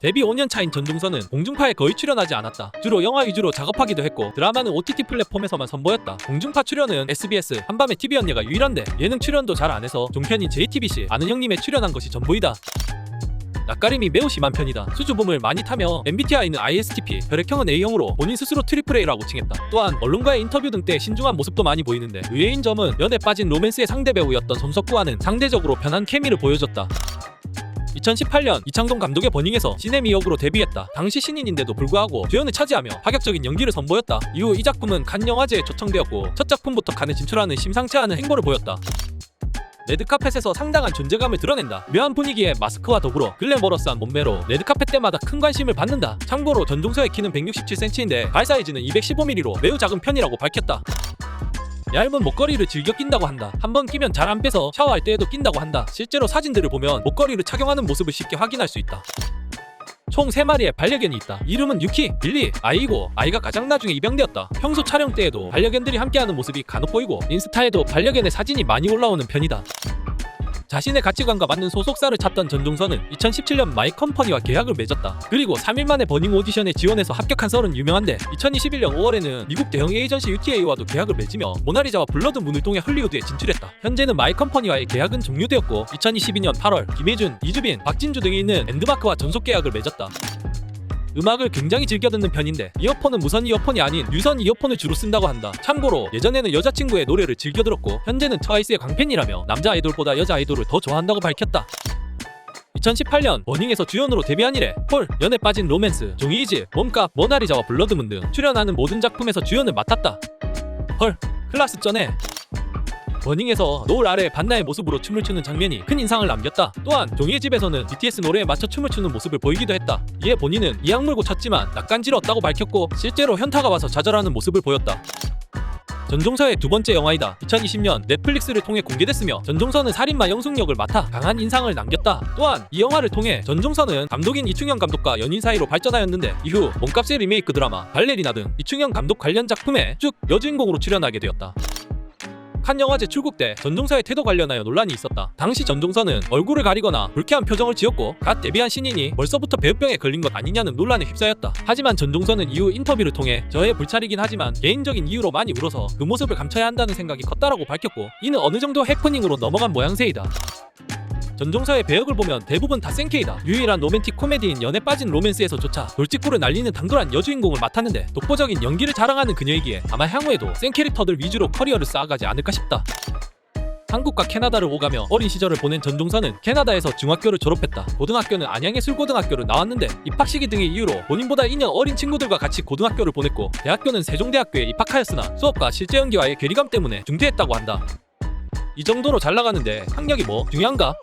데뷔 5년 차인 전종서는 공중파에 거의 출연하지 않았다. 주로 영화 위주로 작업하기도 했고 드라마는 OTT 플랫폼에서만 선보였다. 공중파 출연은 SBS, 한밤의 TV 언니가 유일한데 예능 출연도 잘 안 해서 종편인 JTBC 아는 형님에 출연한 것이 전부이다. 낯가림이 매우 심한 편이다. 수줍음을 많이 타며 MBTI는 ISTP, 혈액형은 A형으로 본인 스스로 트리플 A라고 칭했다. 또한 언론과의 인터뷰 등 때 신중한 모습도 많이 보이는데 의외인 점은 연애 빠진 로맨스의 상대 배우였던 손석구와는 상대적으로 편한 케미를 보여줬다. 2018년 이창동 감독의 버닝에서 시네미 역으로 데뷔했다. 당시 신인인데도 불구하고 주연을 차지하며 파격적인 연기를 선보였다. 이후 이 작품은 칸 영화제에 초청되었고 첫 작품부터 칸에 진출하는 심상치 않은 행보를 보였다. 레드카펫에서 상당한 존재감을 드러낸다. 묘한 분위기에 마스크와 더불어 글래머러스한 몸매로 레드카펫 때마다 큰 관심을 받는다. 참고로 전종서의 키는 167cm인데 발 사이즈는 215mm로 매우 작은 편이라고 밝혔다. 얇은 목걸이를 즐겨 낀다고 한다. 한번 끼면 잘 안 빼서 샤워할 때에도 낀다고 한다. 실제로 사진들을 보면 목걸이를 착용하는 모습을 쉽게 확인할 수 있다. 총 3마리의 반려견이 있다. 이름은 유키, 빌리, 아이고 아이가 가장 나중에 입양되었다. 평소 촬영 때에도 반려견들이 함께하는 모습이 간혹 보이고 인스타에도 반려견의 사진이 많이 올라오는 편이다. 자신의 가치관과 맞는 소속사를 찾던 전종서는 2017년 마이컴퍼니와 계약을 맺었다. 그리고 3일 만에 버닝 오디션에 지원해서 합격한 썰은 유명한데 2021년 5월에는 미국 대형 에이전시 UTA와도 계약을 맺으며 모나리자와 블러드 문을 통해 헐리우드에 진출했다. 현재는 마이컴퍼니와의 계약은 종료되었고 2022년 8월 김혜준, 이주빈, 박진주 등이 있는 앤드마크와 전속 계약을 맺었다. 음악을 굉장히 즐겨 듣는 편인데 이어폰은 무선 이어폰이 아닌 유선 이어폰을 주로 쓴다고 한다. 참고로 예전에는 여자친구의 노래를 즐겨 들었고 현재는 트와이스의 광팬이라며 남자 아이돌보다 여자 아이돌을 더 좋아한다고 밝혔다. 2018년 버닝에서 주연으로 데뷔한 이래 폴, 연애 빠진 로맨스, 종이이즈, 몸값, 모나리자와 블러드문 등 출연하는 모든 작품에서 주연을 맡았다. 헐, 클라스 쩌네. 버닝에서 노을 아래 반나의 모습으로 춤을 추는 장면이 큰 인상을 남겼다. 또한 종이의 집에서는 BTS 노래에 맞춰 춤을 추는 모습을 보이기도 했다. 이에 본인은 이악 물고 쳤지만 낯간지러웠다고 밝혔고 실제로 현타가 와서 좌절하는 모습을 보였다. 전종서의 두 번째 영화이다. 2020년 넷플릭스를 통해 공개됐으며 전종서는 살인마 영숙 역을 맡아 강한 인상을 남겼다. 또한 이 영화를 통해 전종서는 감독인 이충현 감독과 연인 사이로 발전하였는데 이후 몸값의 리메이크 드라마 발레리나 등 이충현 감독 관련 작품에 쭉 여주인공으로 출연하게 되었다. 칸 영화제 출국 때 전종서의 태도 관련하여 논란이 있었다. 당시 전종서는 얼굴을 가리거나 불쾌한 표정을 지었고 갓 데뷔한 신인이 벌써부터 배우병에 걸린 것 아니냐는 논란에 휩싸였다. 하지만 전종서는 이후 인터뷰를 통해 저의 불찰이긴 하지만 개인적인 이유로 많이 울어서 그 모습을 감춰야 한다는 생각이 컸다라고 밝혔고 이는 어느 정도 해프닝으로 넘어간 모양새이다. 전종서의 배역을 보면 대부분 다 생케이다. 유일한 로맨틱 코미디인 연애 빠진 로맨스에서조차 돌직구를 날리는 당돌한 여주인공을 맡았는데 독보적인 연기를 자랑하는 그녀이기에 아마 향후에도 센 캐릭터들 위주로 커리어를 쌓아가지 않을까 싶다. 한국과 캐나다를 오가며 어린 시절을 보낸 전종서는 캐나다에서 중학교를 졸업했다. 고등학교는 안양예술고등학교를 나왔는데 입학 시기 등의 이유로 본인보다 2년 어린 친구들과 같이 고등학교를 보냈고 대학교는 세종대학교에 입학하였으나 수업과 실제 연기와의 괴리감 때문에 중퇴했다고 한다. 이 정도로 잘 나가는데 학력이 뭐 중요한가?